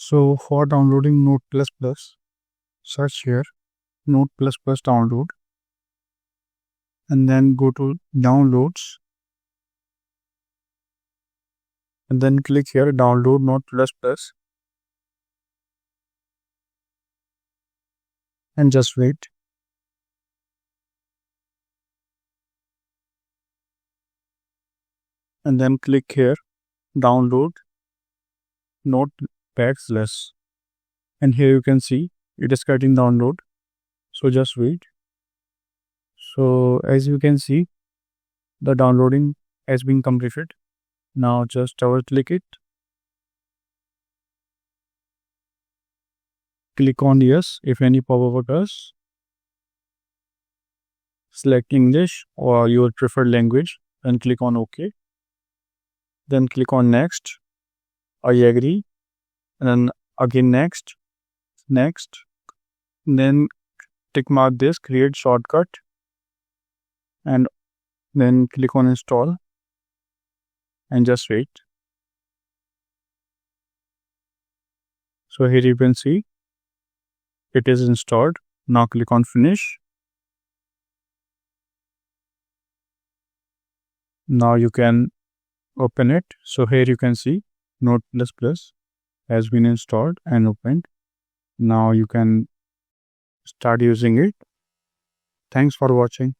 So for downloading Note++, search here Note++ download and then go to downloads and then click here download Note++ and just wait. And then click here download Notepad+. And here you can see it is getting download. So just wait. So as you can see, the downloading has been completed. Now just double click it. Click on yes if any pop-up occurs. Select English or your preferred language and click on OK. Then click on next. I agree. And then again next. Then tick mark this create shortcut and then click on install and just wait. So here you can see it is installed. Now click on finish. Now you can open it. So here you can see Note++ has been installed and opened. Now you can start using it. Thanks for watching.